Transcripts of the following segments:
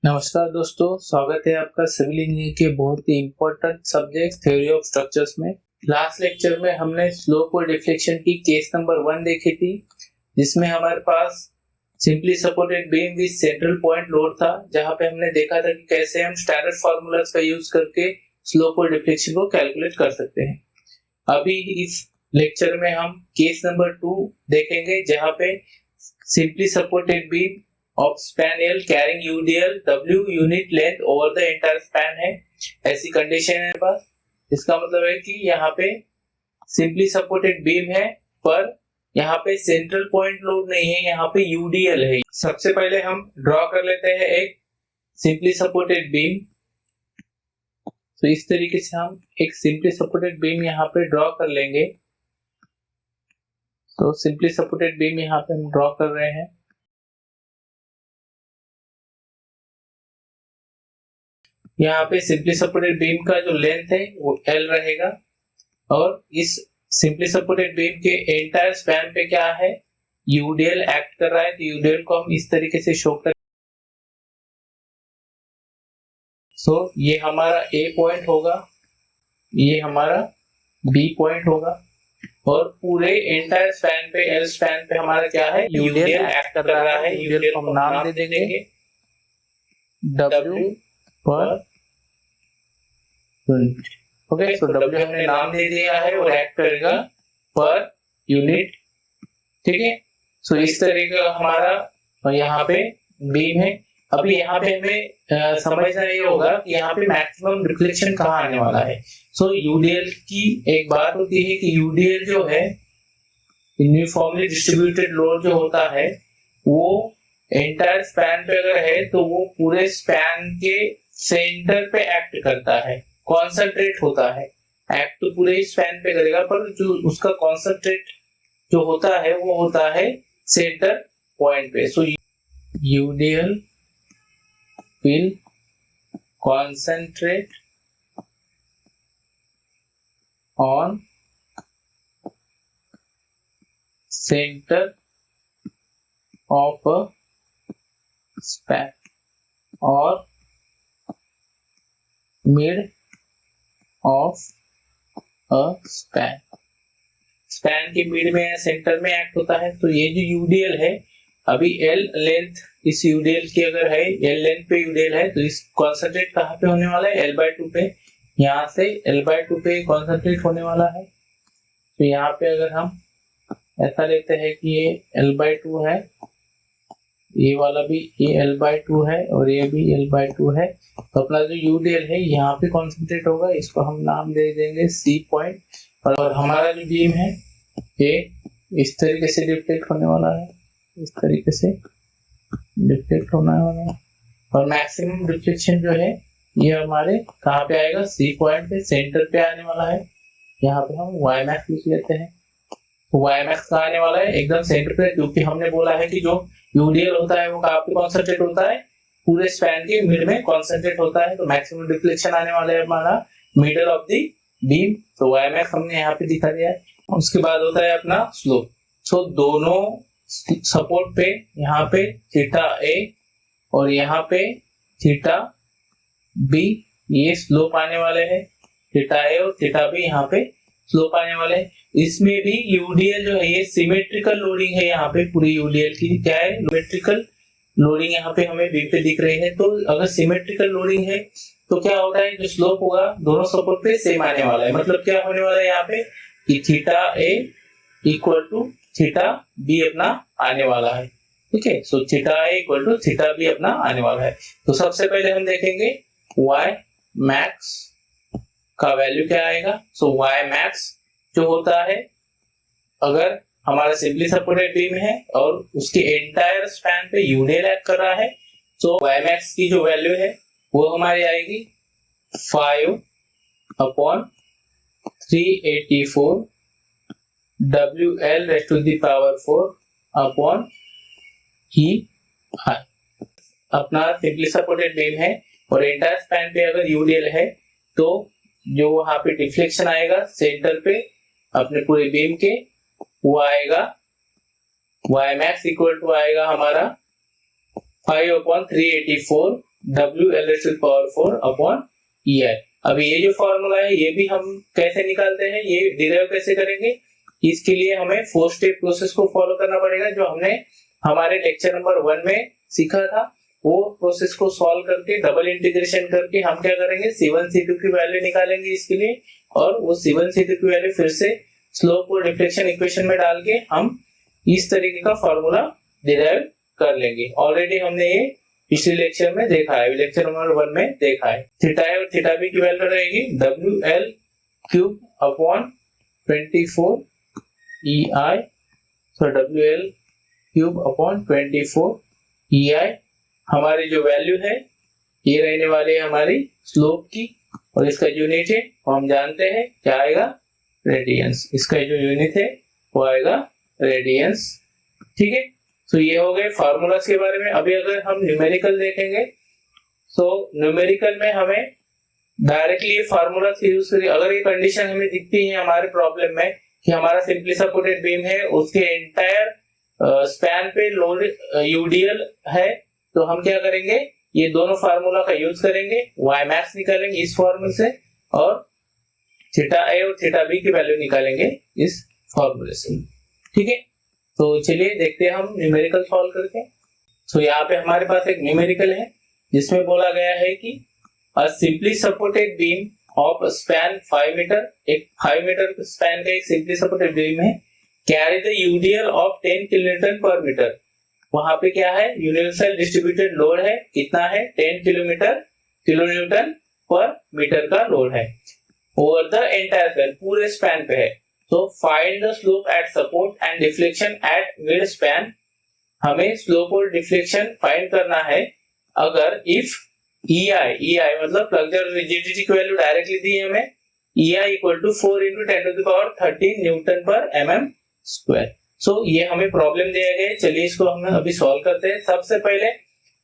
नमस्कार दोस्तों, स्वागत है आपका सिविल इंजीनियरिंग के बहुत ही important subject theory of structures में। लास्ट लेक्चर में हमने स्लोप और डिफ्लेक्शन की केस नंबर 1 देखी थी, जिसमें हमारे पास simply supported beam with central point load था, जहां पे हमने देखा था कि कैसे हम स्टैंडर्ड फार्मूलाज का यूज करके स्लोप और डिफ्लेक्शन को कैलकुलेट कर सकते हैं। अभी इस लेक्चर में हम केस नंबर 2 देखेंगे, जहां पे simply supported beam of span L carrying UDL W unit length over the entire span है। ऐसी कंडीशन है पास। इसका मतलब है कि यहाँ पे सिंपली सपोर्टेड बीम है, पर यहाँ पे सेंट्रल पॉइंट लोड नहीं है, यहाँ पे UDL है। सबसे पहले हम ड्रॉ कर लेते हैं एक सिंपली सपोर्टेड बीम। तो इस तरीके से हम एक सिंपली सपोर्टेड बीम यहाँ पे ड्रॉ कर लेंगे। तो सिंपली सपोर्टेड बीम यहाँ पे हम ड्रॉ कर रहे हैं। यहाँ पे सिंपली सपोर्टेड बीम का जो लेंथ है वो L रहेगा, और इस सिंपली सपोर्टेड बीम के एंटायर स्पैन पे क्या है, UDL एक्ट कर रहा है। तो UDL को हम इस तरीके से शो कर, ये हमारा A पॉइंट होगा, ये हमारा B पॉइंट होगा, और पूरे एंटायर स्पैन पे L स्पैन पे हमारा क्या है, UDL एक्ट कर रहा है। UDL को हम नाम दे देंगे W पर ओके। सो W हमने नाम दे दिया है और एक्ट करेगा पर यूनिट, ठीक है। सो इस तरीके का हमारा यहाँ पे बीम है। अभी यहाँ पे हमें समझना ये होगा कि यहाँ पे मैक्सिमम रिफ्लेक्शन कहाँ आने वाला है। सो यूडीएल की एक बात होती है कि यूडीएल जो है, यूनिफॉर्मली डिस्ट्रीब्यूटेड लोड जो होता है, वो एंटायर स्पैन पे अगर है तो वो पूरे स्पैन के सेंटर पे एक्ट करता है, कॉन्सेंट्रेट होता है। एक्ट तो पूरे ही स्पैन पे करेगा, पर जो उसका कॉन्सेंट्रेट जो होता है वो होता है सेंटर पॉइंट पे। So UDL will concentrate on centre of a span और mid of a span. Span के मिड में या सेंटर में एक्ट होता है। तो ये जो यूडीएल है, अभी L लेंथ इस यूडीएल की अगर है, L लेंथ पे यूडीएल है, तो इस कॉन्सेंट्रेट कहाँ पे होने वाला है, L/2 पे। यहाँ से L/2 पे कॉन्सेंट्रेट होने वाला है। तो यहाँ पे अगर हम ऐसा लेते हैं कि ये L/2 है, ये वाला भी ये L/2 है और ये भी L/2 है। तो अपना जो यूडीएल है यहाँ पे कॉन्सेंट्रेट होगा, इसको हम नाम दे देंगे C पॉइंट। और हमारा जो बीम है ये इस तरीके से डिफ्लेक्ट होने वाला है, इस तरीके से डिफ्लेक्ट होने वाला है। और मैक्सिमम डिफ्लेक्शन जो है ये हमारे कहाँ पे आएगा, C पॉइंट पे सेंटर पे आने वाला है। यहाँ पे हम Ymax लिख लेते हैं। Ymax कहाँ आने वाला है, एकदम सेंटर पे, क्योंकि हमने बोला है कि जो यूडीएल होता है वो कहाँ पे कॉन्सेंट्रेट होता है, पूरे स्पैन के मिड में कॉन्सेंट्रेट होता है। तो मैक्सिमम डिफ्लेक्शन आने वाला है हमारा मिडल ऑफ द बीम। तो Ymax हमने यहाँ पे दिखा दिया है। उसके बाद होता है अपना स्लोप। सो दोनों सपोर्ट पे यहाँ पे थीटा A और यहाँ पे थीटा B, ये स्लोप आने वाले हैं। थीटा A और थीटा B यहाँ पे स्लोप आने वाले हैं। इसमें भी यूडीएल जो है ये सिमेट्रिकल लोडिंग है। यहाँ पे पूरी यूडीएल की क्या है, सिमेट्रिकल लोडिंग यहाँ पे हमें बीम पे दिख रही है। तो अगर सिमेट्रिकल लोडिंग है तो क्या होता है, जो स्लोप होगा दोनों सपोर्ट पे सेम आने वाला है। मतलब क्या होने वाला है यहाँ पे कि theta A equal to theta B अपना आने वाला है, ठीक है। So theta A equal to theta B अपना आने वाला है। तो सबसे पहले हम देखेंगे Y मैक्स का वैल्यू क्या आएगा। सो Y मैक्स जो होता है, अगर हमारा सिंपली सपोर्टेड बीम है और उसके एंटायर स्पैन पे यूडीएल एक्ट कर रहा है, तो Y मैक्स की जो वैल्यू है वो हमारी आएगी 5/384 WL raised to the power 4 upon ही अपना सिंपली सपोर्टेड बीम है और एंटायर स्पैन पे अगर यूडीएल है, तो जो वहां पे डिफ्लेक्शन आएगा सेंटर पे अपने पूरे बीम के, वो आएगा Y मैक्स इक्वल टू आएगा हमारा 5/384 WL⁴ अपॉन EI। अभी ये जो फॉर्मूला है ये भी हम कैसे निकालते हैं, ये डिराइव कैसे करेंगे, इसके लिए हमें 4 स्टेप प्रोसेस को फॉलो करना पड़ेगा जो हमने हमारे लेक्चर नंबर 1 में सीखा था। वो प्रोसेस को सॉल्व करके डबल इंटीग्रेशन करके हम क्या करेंगे, C1 C2 की वैल्यू निकालेंगे इसके लिए, और वो C1 C2 की वैल्यू फिर से स्लोप और डिफ्लेक्शन इक्वेशन में डाल के हम इस तरीके का फॉर्मूला डिराइव कर लेंगे। ऑलरेडी हमने ये पिछले लेक्चर में देखा है, लेक्चर नंबर 1 में देखा है। थीटा ए और थीटा बी की वैल्यू रहेगी WL³ upon 24 EI, so WL³ upon 24 EI। हमारी जो वैल्यू है ये रहने वाली है हमारी स्लोप की, और इसका यूनिट है वो हम जानते हैं क्या आएगा, रेडियंस। इसका जो यूनिट है वो आएगा रेडियंस। ठीक है, तो ये हो गए फार्मूलास के बारे में। अभी अगर हम न्यूमेरिकल देखेंगे, तो न्यूमेरिकल में हमें डायरेक्टली ये फार्मूला यूज करिए। अगर ये कंडीशन हमें दिखती है हमारे प्रॉब्लम में कि हमारा सिंपली सपोर्टेड बीम है, उसके एंटायर स्पैन पे लोड यूडीएल है, तो हम क्या करेंगे, ये दोनों फार्मूला का यूज करेंगे, वाई मैक्स निकालेंगे इस फॉर्मूले से, और थीटा ए और थीटा बी की वैल्यू निकालेंगे इस फॉर्मूले से। ठीक है, तो चलिए देखते हैं हम न्यूमेरिकल सॉल्व करके। तो यहाँ पे हमारे पास एक न्यूमेरिकल है जिसमें बोला गया है कि a simply supported beam of span 5 metre, एक 5 मीटर स्पैन का एक सिंपली सपोर्टेड बीम है, carry the UDL of 10 kilonewton per metre. वहां पे क्या है, यूनिवर्सल डिस्ट्रीब्यूटेड लोड है, कितना है, 10 किलोन्यूटन पर मीटर का लोड है ओवर द एंटायर स्पैन, पूरे स्पैन पे है। तो find the slope eight support and deflection at mid span. हमें स्लोप और डिफ्लेक्शन फाइंड करना है अगर इफ EI मतलब फ्लक्सर रिजिडिटी की वैल्यू डायरेक्टली दी है हमें, EI इक्वल टू 4 × 10⁻13 न्यूटन पर mm²। सो ये हमें प्रॉब्लम दिया गया है। चलिए इसको हम अभी सॉल्व करते हैं। सबसे पहले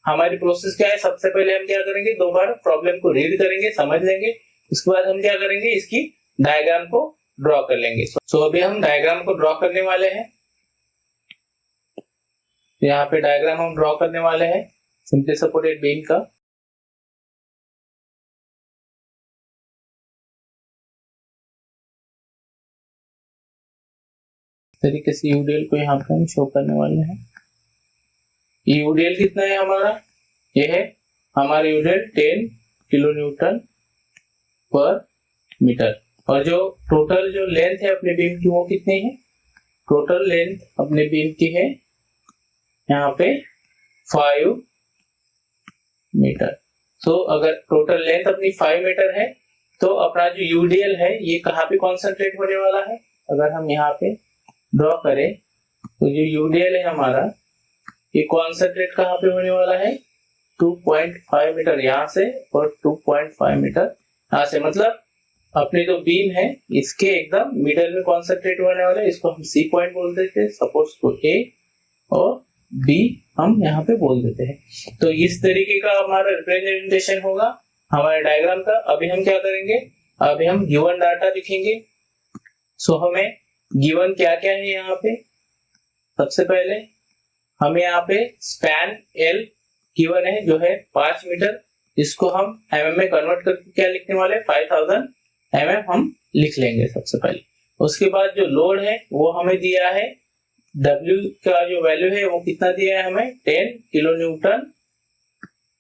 हमारी प्रोसेस क्या है, सबसे पहले हम क्या करेंगे, दो बार प्रॉब्लम को रीड करेंगे, समझ लेंगे, उसके बाद हम क्या करेंगे, इसकी डायग्राम को ड्रॉ कर लेंगे। सो अभी हम डायग्राम को ड्रॉ करने वाले हैं। यहाँ पे डायग्राम हम ड्रॉ करने वाले हैं सिंपली सपोर्टेड बीम का। तरीके से यूडीएल को यहाँ पे हम शो करने वाले हैं। यूडीएल कितना है हमारा, ये है हमारा यूडीएल 10 किलोन्यूटन पर मीटर, और जो टोटल जो लेंथ है अपने बीम की वो कितनी है, टोटल लेंथ अपने बीम की है यहाँ पे 5 मीटर। तो अगर टोटल लेंथ अपनी 5 मीटर है, तो अपना जो यूडीएल है ये कहाँ पे कॉन्सेंट्रेट होने वाला है, अगर हम यहाँ पे ड्रॉ करें तो जो यूडीएल है हमारा ये कॉन्सेंट्रेट कहाँ पे होने वाला है, 2.5 मीटर यहाँ से और 2.5 मीटर यहाँ से, मतलब अपने जो बीम है इसके एकदम मिडल में कॉन्सेंट्रेट होने वाला है। इसको हम सी पॉइंट बोल देते हैं, सपोज को ए और बी हम यहाँ पे बोल देते हैं। तो इस तरीके का हमारा रिप्रेजेंटेशन होगा हमारे डायग्राम का। अभी हम क्या करेंगे, अभी हम गिवन डाटा लिखेंगे। सो हमें गिवन क्या क्या है यहाँ पे, सबसे पहले हमें यहाँ पे स्पैन L गिवन है जो है 5 मीटर, इसको हम mm में कन्वर्ट करके क्या लिखने वाले, 5000 mm हम लिख लेंगे सबसे पहले। उसके बाद जो लोड है वो हमें दिया है, W का जो वैल्यू है वो कितना दिया है हमें, 10 किलोन्यूटन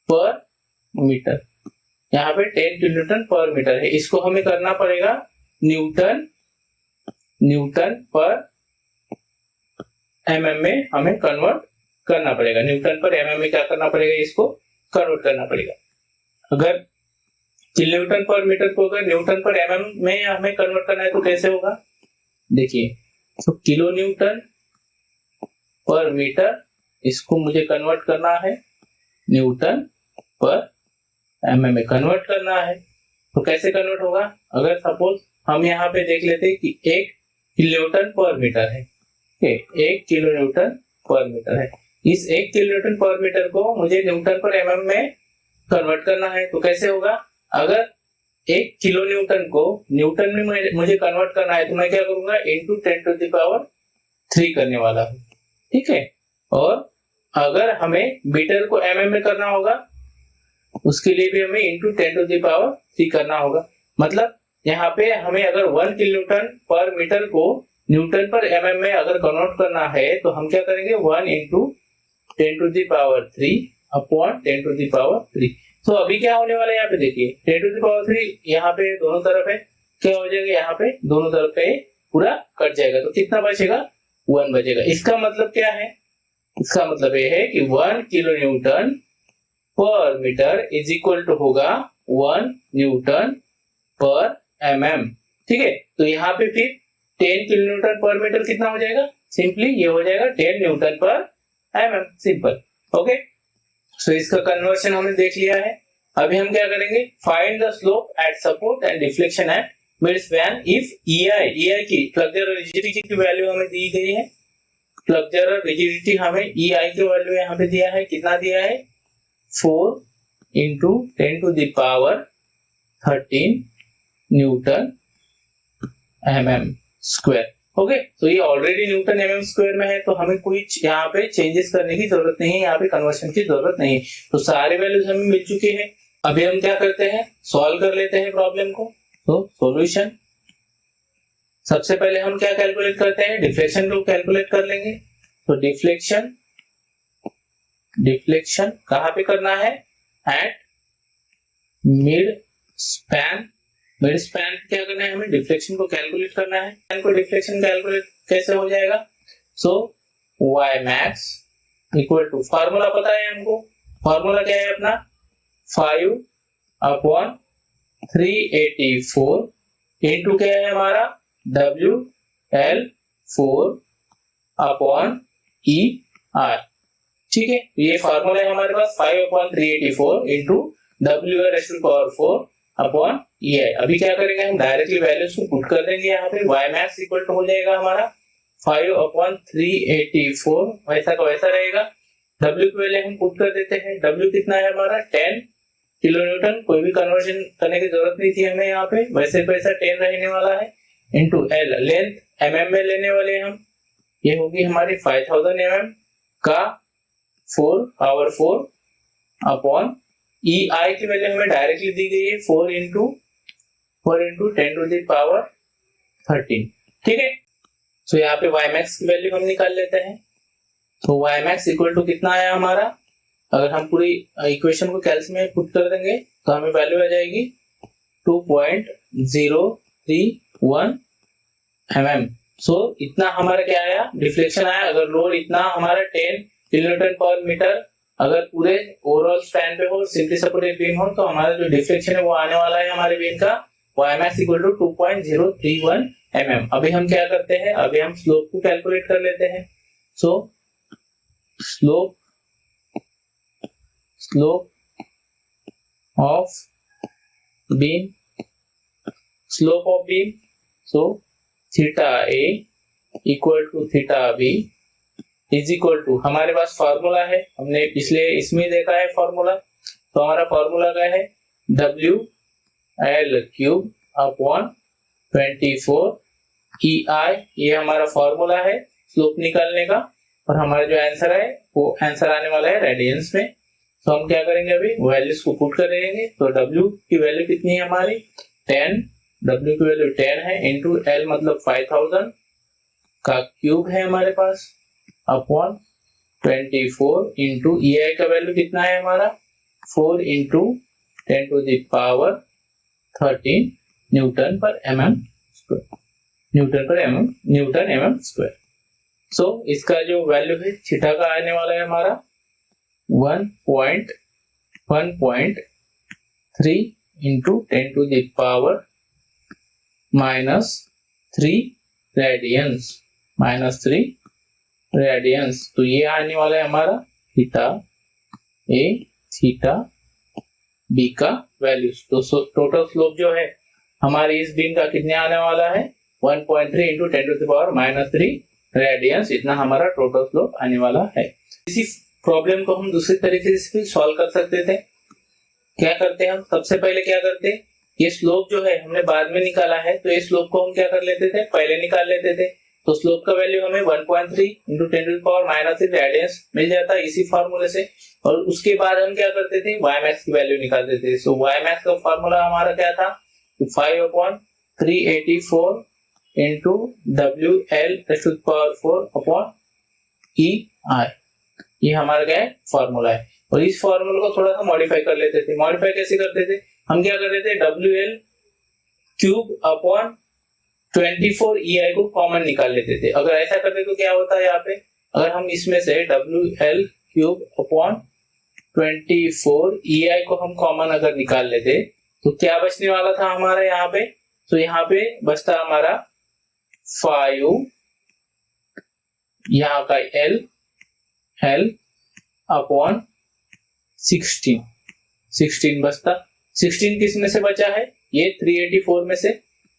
पर मीटर। यहाँ पे 10 किलोन्यूटन पर मीटर है, इसको हमें करना पड़ेगा न्यूटन पर mm में हमें कन्वर्ट करना पड़ेगा। न्यूटन पर mm में क्या करना पड़ेगा, इसको कन्वर्ट करना पड़ेगा। अगर किलोन्यूटन पर मीटर को अगर न्यूटन पर mm में हमें कन्वर्ट करना है तो कैसे होगा, देखिए, तो किलोन्यूटन पर मीटर, इसको मुझे कन्वर्ट करना है न्यूटन पर mm में कन्वर्ट करना है। तो कैसे कन्वर्ट होगा, अगर सपोज हम यहाँ पे देख लेते हैं कि 1 किलोन्यूटन पर मीटर है, 1 किलोन्यूटन पर मीटर है, इस 1 किलोन्यूटन पर मीटर को मुझे न्यूटन पर mm में कन्वर्ट करना है। तो कैसे होगा, अगर 1 किलोन्यूटन को न्यूटन में मुझे कन्वर्ट करना है तो मैं क्या करूंगा, इंटू 10⁻³ करने वाला हूँ। ठीक है, और अगर हमें मीटर को mm में करना होगा उसके लिए भी हमें इंटू 10⁻³ करना होगा। मतलब यहाँ पे हमें अगर 1 किलोन्यूटन पर मीटर को न्यूटन पर एमएम में अगर कन्वर्ट करना है तो हम क्या करेंगे 1 इंटू 10⁻³ अपॉन 10⁻³। तो अभी क्या होने वाला है यहाँ पे देखिए 10⁻³ यहाँ पे दोनों तरफ है, क्या हो जाएगा यहाँ पे दोनों तरफ पे पूरा कट जाएगा, तो कितना बचेगा 1 बचेगा। इसका मतलब क्या है, इसका मतलब ये है कि 1 किलो न्यूटन पर मीटर इज इक्वल टू होगा 1 न्यूटन पर एमएम। ठीक है, तो यहाँ पे फिर 10 किलो न्यूटन पर मीटर कितना हो जाएगा, सिंपली ये हो जाएगा 10 न्यूटन पर एमएम, सिंपल। ओके, सो इसका कन्वर्शन हमने देख लिया है। अभी हम क्या करेंगे, find the slope eight support and deflection at mid span if EI की फ्लेक्सर रिजिडिटी की वैल्यू हमें दी गई है। फ्लेक्सर रिजिडिटी हमें EI की वैल्यू यहाँ पे दिया है, कितना दिया है 4 into 10⁻13 Newton mm square. Okay, तो ये ऑलरेडी न्यूटन mm स्क्वायर में है, तो हमें कोई यहाँ पे चेंजेस करने की जरूरत नहीं है, यहाँ पे कन्वर्शन की जरूरत नहीं है। तो सारे वैल्यूज हमें मिल चुके हैं। अभी हम क्या करते हैं, सॉल्व कर लेते हैं प्रॉब्लम को। तो सॉल्यूशन, सबसे पहले हम क्या कैलकुलेट करते हैं, डिफ्लेक्शन को कैलकुलेट कर लेंगे। तो डिफ्लेक्शन कहाँ पे करना है, at mid span. Mid span क्या करना है, हमें डिफ्लेक्शन को कैलकुलेट करना है। को डिफ्लेक्शन कैलकुलेट कैसे हो जाएगा, so y max equal to, formula पता है हमको, फार्मूला क्या है अपना 5/384 इंटू क्या है हमारा WL4/ER। ठीक है, ये फार्मूला है हमारे पास 5/384 इंटू WL4/EI। अभी क्या करेंगे, हम डायरेक्टली वैल्यूज को पुट कर देंगे यहाँ पे। y max इक्वल टू हो जाएगा हमारा 5/384, वैसा का वैसा रहेगा। W की वैल्यू हम पुट कर देते हैं, W कितना है हमारा 10 किलो न्यूटन, कोई भी कन्वर्जन करने की जरूरत नहीं थी हमें यहाँ पे, वैसे पैसा 10 रहने वाला है, इंटू L लेंथ mm में लेने वाले हम, ये होगी हमारी 5000 mm का 4/4 अपॉन EI की वैल्यू हमें डायरेक्टली दी गई है 4 इंटू 10⁻13। ठीक है, तो यहाँ पे y max की वैल्यू हम निकाल लेते हैं। तो y max इक्वल टू कितना आया हमारा, अगर हम पूरी इक्वेशन को कैल्स में पुट कर देंगे तो हमें वैल्यू आ जाएगी 2.031 mm। सो इतना हमारा क्या आया, डिफ्लेक्शन आया। अगर लोड इतना हमारा 10 किलोन्यूटन पर मीटर अगर पूरे ओवरऑल स्पैन पे हो, सिंपली सपोर्टेड बीम हो, तो हमारा जो डिफ्लेक्शन है वो आने वाला है हमारे बीम का y max equal to 2.031 mm। अभी हम क्या करते हैं, अभी हम स्लोप को कैलकुलेट कर लेते हैं। So slope of beam, so theta A equal to theta B is equal to, हमारे पास फॉर्मूला है, हमने पिछले इसमें देखा है फॉर्मूला। तो हमारा फॉर्मूला क्या है, WL³ अपॉन 24 EI, ये हमारा फॉर्मूला है स्लोप निकालने का। और हमारा जो आंसर है वो आंसर आने वाला है रेडियंस में। तो हम क्या करेंगे, अभी वैल्यूज को पुट करेंगे। तो W की वैल्यू कितनी है हमारी 10, W की वैल्यू 10 है, इंटू L मतलब 5000 का क्यूब है हमारे पास अपॉन 24 इंटू EI का वैल्यू कितना है हमारा 4 इंटू 10⁻13 न्यूटन पर mm स्क्वायर। सो इसका जो वैल्यू है थीटा का आने वाला है हमारा 1.3 इंटू 10⁻³ रेडियंस। तो ये आने वाला है हमारा थीटा A थीटा B का वैल्यूज। तो टोटल स्लोप जो है हमारी इस बीम का कितने आने वाला है 1.3 इंटू 10⁻³ रेडियंस, इतना हमारा टोटल स्लोप आने वाला है। इसी प्रॉब्लम को हम दूसरी तरीके से भी सॉल्व कर सकते थे। क्या करते हैं हम, सबसे पहले क्या करते, ये स्लोप जो है हमने बाद में निकाला है, तो ये स्लोप को हम क्या कर लेते थे, पहले निकाल लेते थे। तो स्लोप का वैल्यू हमें 1.3 इंटू 10⁻³ रेडियंस मिल जाता है इसी फॉर्मूले से। और उसके बाद हम क्या करते थे, वाई मैक्स की वैल्यू निकालते थे। सो वाई मैक्स का फॉर्मूला हमारा क्या था, 5/384 इंटू WL⁴/EI, ये हमारा क्या है फॉर्मूला है। और इस फॉर्मूले को थोड़ा सा मॉडिफाई कर लेते थे। मॉडिफाई कैसे करते थे, हम क्या करते थे, WL⁴/24EI को कॉमन निकाल लेते थे। अगर ऐसा करते तो क्या होता है, यहाँ पे अगर हम इसमें से WL⁴/24EI को हम कॉमन अगर निकाल लेते तो क्या बचने वाला था हमारा यहाँ पे, तो यहाँ पे बचता हमारा 5, यहाँ का L/16 बचता। 16 किस में से बचा है, ये 384 में से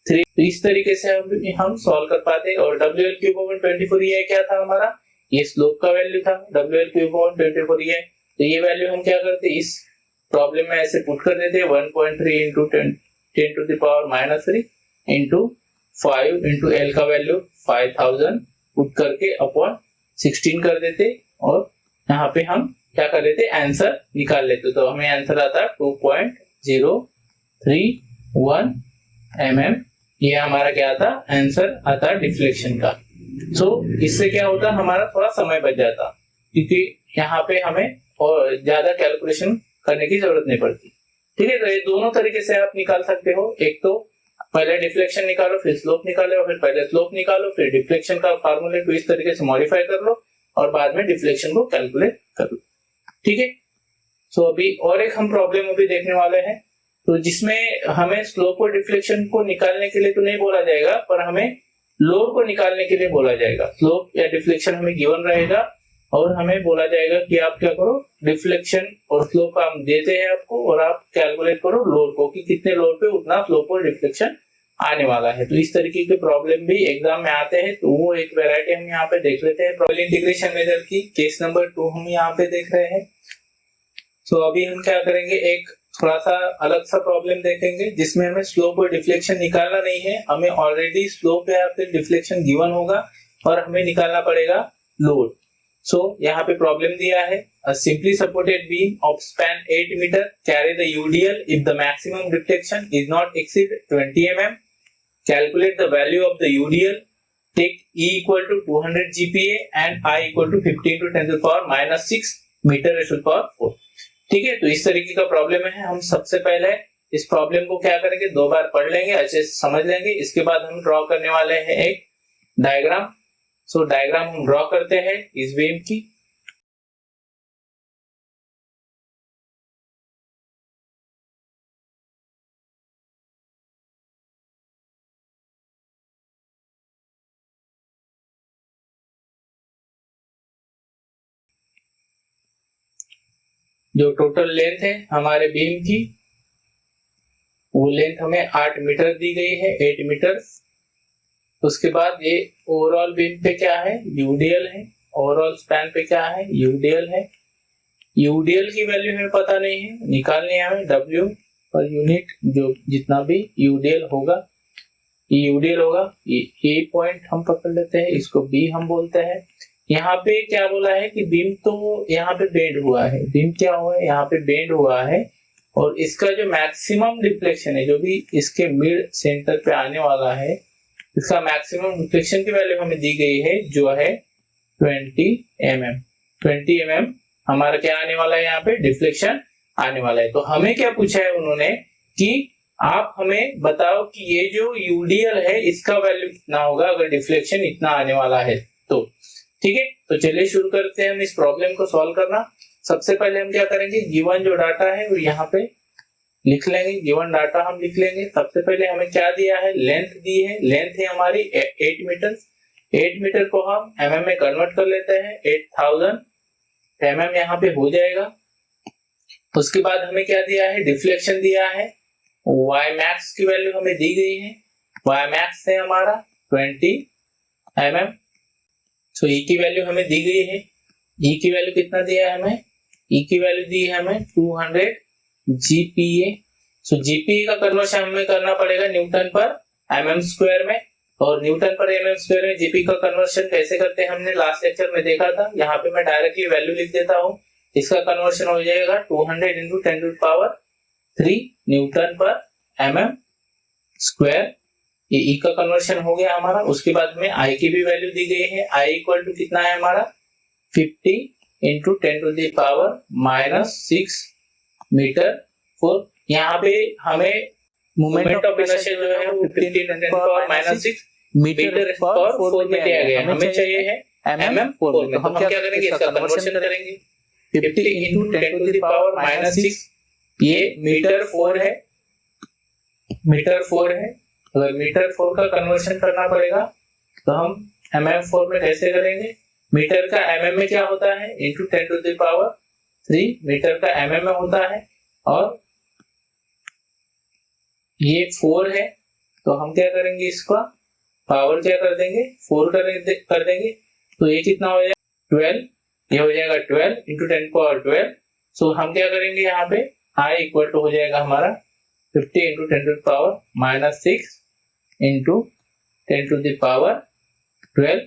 3। तो इस तरीके से हम सॉल्व कर पाते। और WL⁴/24EI क्या था हमारा, ये स्लोप का वैल्यू था WL⁴/24EI। तो ये वैल्यू हम क्या करते, इस प्रॉब्लम में ऐसे पुट कर देते, 1.3 इंटू 10⁻³ इंटू 5 इंटू L का वैल्यू 5000 पुट करके अपॉन 16 कर देते। और यहाँ पे हम क्या कर लेते, आंसर निकाल लेते। तो हमें आंसर आता 2.031 mm, ये हमारा क्या आता, आंसर आता डिफ्लेक्शन का। सो इससे क्या होता, हमारा थोड़ा समय बच जाता, क्योंकि यहाँ पे हमें और ज्यादा कैलकुलेशन करने की जरूरत नहीं पड़ती। ठीक है, तो ये दोनों तरीके से आप निकाल सकते हो। एक तो पहले डिफ्लेक्शन निकालो फिर स्लोप निकालो, फिर पहले स्लोप निकालो फिर डिफ्लेक्शन का फार्मूले को इस तरीके से मॉडिफाई कर लो और बाद में डिफ्लेक्शन को कैलकुलेट कर लो। ठीक है, सो अभी और एक हम प्रॉब्लम अभी देखने वाले हैं, तो जिसमें हमें स्लोप और डिफ्लेक्शन को निकालने के लिए तो नहीं बोला जाएगा, पर हमें लोड को निकालने के लिए बोला जाएगा। स्लोप या डिफ्लेक्शन हमें गिवन रहेगा और हमें बोला जाएगा कि आप क्या करो, डिफ्लेक्शन और स्लोप हम देते हैं आपको और आप कैलकुलेट करो लोड को, कि कितने लोड पे उतना स्लोप और डिफ्लेक्शन आने वाला है। तो इस तरीके के प्रॉब्लम भी एग्जाम में आते हैं, तो वो एक वैरायटी हम यहाँ पे देख लेते हैं। प्रॉब्लम इंटीग्रेशन मेथड की केस नंबर 2 हम यहाँ पे देख रहे हैं। तो अभी हम क्या करेंगे, एक थोड़ा सा अलग सा प्रॉब्लम देखेंगे जिसमें हमें स्लोप और डिफ्लेक्शन निकालना नहीं है, हमें ऑलरेडी स्लोप या फिर डिफ्लेक्शन गिवन होगा और हमें निकालना पड़ेगा लोड। सो यहाँ पे प्रॉब्लम दिया है, a simply supported beam of span 8 meter carry the UDL if the maximum deflection is not exceed 20 mm. Calculate the value of the UDL. Take E equal to 200 GPa and I equal to 15 to 10⁻⁻6 meter/4। ठीक है, तो इस तरीके का problem है। हम सबसे पहले इस प्रॉब्लम को क्या करेंगे, 2 बार पढ़ लेंगे, अच्छे से समझ लेंगे। इसके बाद हम ड्रॉ करने वाले हैं एक डायग्राम। सो डायग्राम हम ड्रॉ करते हैं इस बीम की। जो टोटल लेंथ है हमारे बीम की, वो लेंथ हमें 8 मीटर दी गई है, 8 मीटर। उसके बाद ये ओवरऑल बीम पे क्या है, यूडीएल है। ओवरऑल स्पैन पे क्या है, यूडीएल है। यूडीएल की वैल्यू हमें पता नहीं है, निकालनी है हमें डब्ल्यू पर यूनिट, जो जितना भी यूडीएल होगा, ये यूडीएल होगा। ये पॉइंट हम पकड़ लेते हैं, इसको बी हम बोलते हैं। यहाँ पे क्या बोला है कि बीम तो यहाँ पे बेंड हुआ है, बीम क्या हुआ है, यहाँ पे बेंड हुआ है। और इसका जो मैक्सिमम डिफ्लेक्शन है, जो भी इसके मिड सेंटर पे आने वाला है, इसका मैक्सिमम डिफ्लेक्शन की वैल्यू हमें दी गई है, जो है 20 mm। 20 mm हमारा क्या आने वाला है, यहाँ पे डिफ्लेक्शन आने वाला है। तो हमें क्या पूछा है उन्होंने कि आप हमें बताओ कि ये जो यूडीएल है इसका वैल्यू कितना होगा अगर डिफ्लेक्शन इतना आने वाला है तो। ठीक है, तो चलिए शुरू करते हैं हम इस प्रॉब्लम को सॉल्व करना। सबसे पहले हम क्या करेंगे, गिवन जो डाटा है वो यहाँ पे लिख लेंगे। गिवन डाटा हम लिख लेंगे। सबसे पहले हमें क्या दिया है, लेंथ दी है। लेंथ है हमारी 8 मीटर। 8 मीटर को हम mm में कन्वर्ट कर लेते हैं, 8000 mm यहाँ पे हो जाएगा। उसके बाद हमें क्या दिया है, डिफ्लेक्शन दिया है। y max की वैल्यू हमें दी गई है, y max है हमारा 20 mm। सो e की वैल्यू हमें दी गई है। e की वैल्यू कितना दिया है हमें, e की वैल्यू दी है हमें 200 GPa। सो GPa का कन्वर्शन हमें करना पड़ेगा न्यूटन पर mm स्क्वायर में। और न्यूटन पर एमएम स्क्वायर में जीपी का कन्वर्शन कैसे करते हैं हमने लास्ट लेक्चर में देखा था। यहाँ पे मैं डायरेक्टली वैल्यू लिख देता हूँ। इसका कन्वर्शन हो जाएगा 200 इंटू 10 टू पावर 3 न्यूटन पर एमएम स्क्वायर। ये ई का कन्वर्शन हो गया हमारा। उसके बाद में आई की भी वैल्यू दी गई है। आई इक्वल टू कितना है हमारा 50 into 10 to the power -6 metre four. यहाँ पे हमें मोमेंट ऑफ इनर्शिया जो है वो 15 इंटू 10 पावर -6 मीटर पर 4 में दिया गया है। हमें चाहिए है एमएम 4 में। तो हम क्या करेंगे, इसका कन्वर्शन करेंगे। 50 इंटू 10 टू द पावर -6 ये मीटर 4 है, मीटर 4 है। अगर मीटर 4 का कन्वर्शन करना पड़ेगा तो हम mm 4 में कैसे करेंगे। मीटर का mm में क्या होता है into 10 to the power 3 metre का mm में होता है। और ये 4 है तो हम क्या करेंगे, इसका पावर क्या कर देंगे 4 कर देंगे। तो ये कितना हो जाएगा 12, ये हो जाएगा 12 इंटू 10 पावर 12। सो हम क्या करेंगे यहाँ पे i इक्वल टू हो जाएगा हमारा 50 into 10 to the power -6 into 10 to the power 12।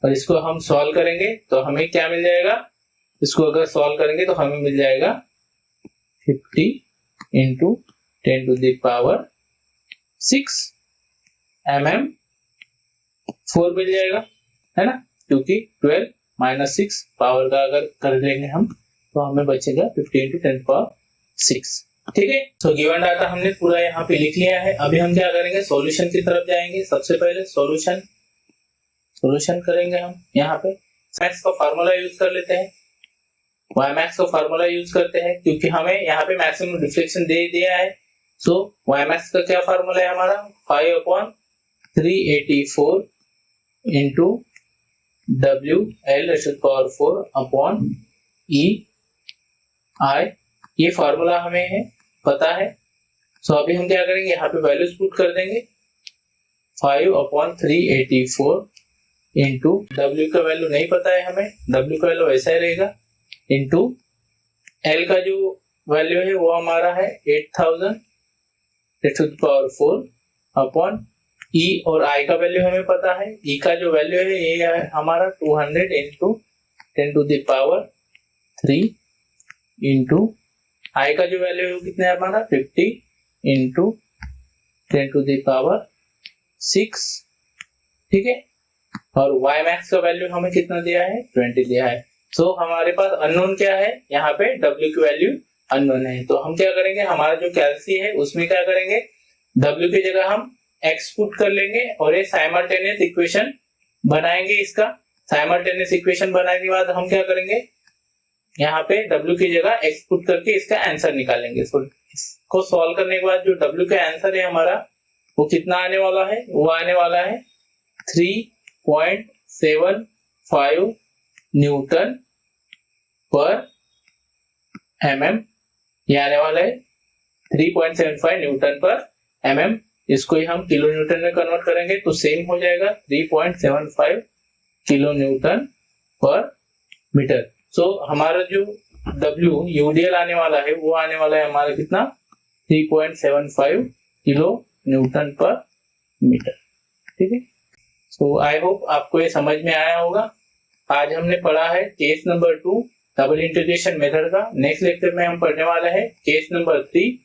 और इसको हम सॉल्व करेंगे तो हमें क्या मिल जाएगा, इसको अगर सॉल्व करेंगे तो हमें मिल जाएगा 50 into 10 to the power 6 mm 4 मिल जाएगा, है ना। क्योंकि 12 -6 पावर का अगर कर लेंगे हम तो हमें बचेगा 50 इंटू 10 पावर 6। ठीक है। तो गिवन डाटा हमने पूरा यहाँ पे लिख लिया है। अभी हम क्या करेंगे, सॉल्यूशन की तरफ जाएंगे। सबसे पहले सॉल्यूशन करेंगे हम। यहाँ पे मैक्स का फार्मूला यूज कर लेते हैं, वाई मैक्स का फार्मूला यूज करते हैं क्योंकि हमें यहाँ पे मैक्सिमम डिफ्लेक्शन दे दिया है। सो वाई मैक्स का क्या फार्मूला है हमारा 5/384 इंटू WL⁴ अपॉन EI। ये फार्मूला हमें है पता है। सो अभी हम क्या करेंगे, यहाँ पे वैल्यूज पुट कर देंगे। 5/384 इंटू W का वैल्यू नहीं पता है हमें, W का वैल्यू ऐसा ही रहेगा, इंटू L का जो वैल्यू है वो हमारा है 8000⁴ अपॉन E और I का वैल्यू हमें पता है। E का जो वैल्यू है ये है हमारा 200 into 10 to the power 3 into I का जो वैल्यू है कितना है हमारा 50 इंटू 10 टू द पावर 6। ठीक है। और y मैक्स का वैल्यू हमें कितना दिया है 20 दिया है। सो हमारे पास अननोन क्या है, यहाँ पे w की वैल्यू अननोन है। तो हम क्या करेंगे, हमारा जो कैलसी है उसमें क्या करेंगे, w की जगह हम x पुट कर लेंगे और ये साइमल्टेनियस इक्वेशन बनाएंगे। इसका साइमल्टेनियस इक्वेशन बनाने के बाद हम क्या करेंगे, यहाँ पे w की जगह x पुट करके इसका आंसर निकालेंगे। इसको सॉल्व करने के बाद जो w का आंसर है हमारा वो कितना आने वाला है, वो आने वाला है 3.75 न्यूटन पर mm। ये आने वाला है 3.75 न्यूटन पर mm। इसको ही हम किलो न्यूटन में कन्वर्ट करेंगे तो सेम हो जाएगा 3.75 किलो न्यूटन पर मीटर। सो हमारा जो W यूडीएल आने वाला है वो आने वाला है हमारा कितना 3.75 किलो न्यूटन पर मीटर। ठीक है। सो आई होप आपको ये समझ में आया होगा। आज हमने पढ़ा है case number 2 double integration method का। नेक्स्ट लेक्चर में हम पढ़ने वाला है केस नंबर 3